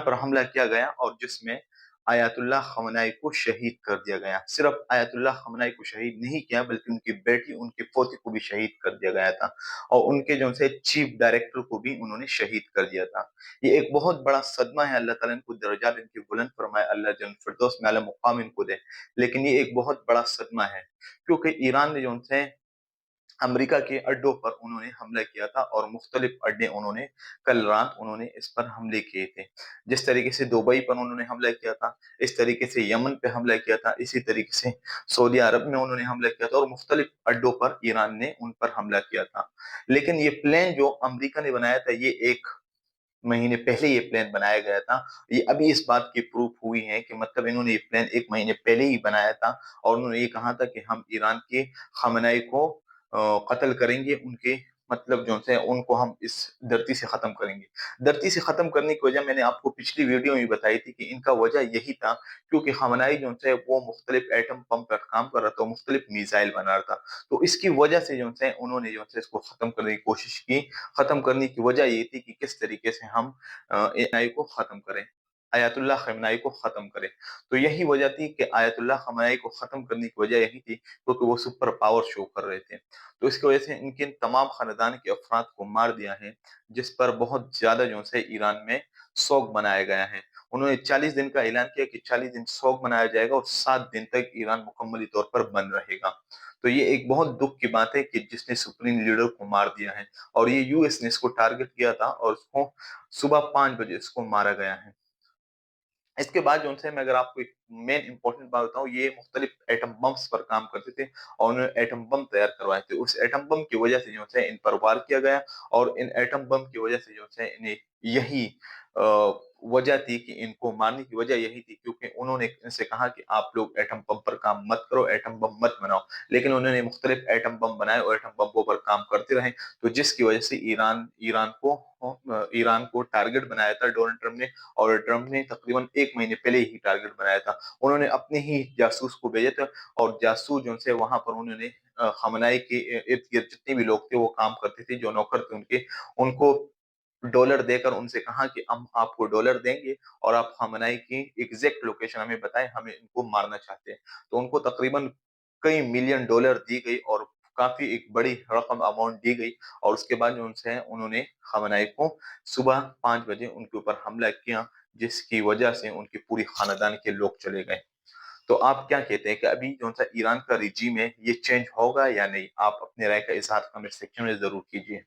پر حملہ کیا گیا اور جس میں آیت اللہ خامنائی کو شہید کر دیا گیا۔ صرف آیت اللہ خامنائی کو شہید نہیں کیا بلکہ ان کی بیٹی، ان کے پوتے کو بھی شہید کر دیا گیا تھا، اور ان کے جو سے چیف ڈائریکٹر کو بھی انہوں نے شہید کر دیا تھا۔ یہ ایک بہت بڑا صدمہ ہے، اللہ تعالیٰ ان کو درجات ان کی بلند فرمائے، اللہ جنت فردوس میں اعلیٰ مقام ان کو دے، لیکن یہ ایک بہت بڑا صدمہ ہے کیونکہ ایران نے جو سے امریکہ کے اڈوں پر انہوں نے حملہ کیا تھا، اور مختلف اڈے انہوں نے کل رات انہوں نے اس پر حملے کیے تھے۔ جس طریقے سے دبئی پر انہوں نے حملہ کیا تھا، اس طریقے سے یمن پہ حملہ کیا تھا، اسی طریقے سے سعودی عرب میں انہوں نے حملہ کیا تھا، اور مختلف اڈوں پر ایران نے ان پر حملہ کیا تھا۔ لیکن یہ پلان جو امریکہ نے بنایا تھا، یہ 1 مہینے پہلے یہ پلان بنایا گیا تھا۔ یہ ابھی اس بات کی پروف ہوئی ہے کہ مطلب انہوں نے یہ پلان 1 مہینے پہلے ہی بنایا تھا، اور انہوں نے یہ کہا تھا کہ ہم ایران کے خامنائی کو قتل کریں گے، ان کے مطلب جو سے ان کو ہم اس دھرتی سے ختم کریں گے۔ دھرتی سے ختم کرنے کی وجہ میں نے آپ کو پچھلی ویڈیو میں بتائی تھی کہ ان کا وجہ یہی تھا کیونکہ خامنائی جو سے وہ مختلف ایٹم پمپ پر کام کر رہا تھا، مختلف میزائل بنا رہا تھا، تو اس کی وجہ سے جو سے انہوں نے جو سے اس کو ختم کرنے کی کوشش کی۔ ختم کرنے کی وجہ یہ تھی کہ کس طریقے سے ہم AI کو ختم کریں، آیت اللہ خامنائی کو ختم کریں۔ تو یہی وجہ تھی کہ آیت اللہ خامنائی کو ختم کرنے کی وجہ یہی تھی کیونکہ وہ سپر پاور شو کر رہے تھے۔ تو اس کی وجہ سے ان کے تمام خاندان کے افراد کو مار دیا ہے، جس پر بہت زیادہ جو سے ایران میں سوگ منایا گیا ہے۔ انہوں نے 40 دن کا اعلان کیا کہ 40 دن سوگ منایا جائے گا، اور 7 دن تک ایران مکملی طور پر بند رہے گا۔ تو یہ ایک بہت دکھ کی بات ہے کہ جس نے سپریم لیڈر کو مار دیا ہے، اور یہ US نے اس کو ٹارگٹ کیا تھا، اور اس کو صبح 5 بجے اس کو مارا گیا ہے۔ اس کے بعد جو سے میں اگر آپ کو ایک مین امپورٹنٹ بات بتاؤں، یہ مختلف ایٹم بمس پر کام کرتے تھے اور انہوں نے ایٹم بم تیار کروائے تھے۔ اس ایٹم بم کی وجہ سے جو سے ان پر وار کیا گیا، اور ان ایٹم بم کی وجہ سے جو سے انہیں یہی وجہ تھی کہ ان کو مارنے کی وجہ یہی تھی کیونکہ انہوں نے ان سے کہا کہ آپ لوگ ایٹم بم پر کام مت کرو، ایٹم بم مت بناؤ، لیکن انہوں نے مختلف ایٹم بم بنائے اور ایٹم بموں پر کام کرتے رہے، تو جس کی وجہ سے ایران کو ٹارگٹ بنایا تھا ڈونلڈ ٹرمپ نے، اور ٹرمپ نے تقریباً 1 مہینے پہلے ہی ٹارگٹ بنایا تھا۔ انہوں نے اپنے ہی جاسوس کو بھیجا تھا، اور جاسوس جو سے وہاں پر انہوں نے خامنائی کے ارد گرد جتنے بھی لوگ تھے وہ کام کرتے تھے، جو نوکر تھے ان کے، ان کو ڈالر دے کر ان سے کہا کہ ہم آپ کو ڈالر دیں گے اور آپ خامنائی کی ایگزیکٹ لوکیشن ہمیں بتائیں، ہمیں ان کو مارنا چاہتے ہیں۔ تو ان کو تقریباً کئی ملین ڈالر دی گئی، اور کافی ایک بڑی رقم اماؤنٹ دی گئی، اور اس کے بعد جو ان سے انہوں نے خامنائی کو صبح 5 بجے ان کے اوپر حملہ کیا، جس کی وجہ سے ان کی پوری خاندان کے لوگ چلے گئے۔ تو آپ کیا کہتے ہیں کہ ابھی جو سا ایران کا ریجیم ہے یہ چینج ہوگا یا نہیں؟ آپ اپنے رائے کا اظہار کمنٹ سیکشن میں ضرور کیجیے۔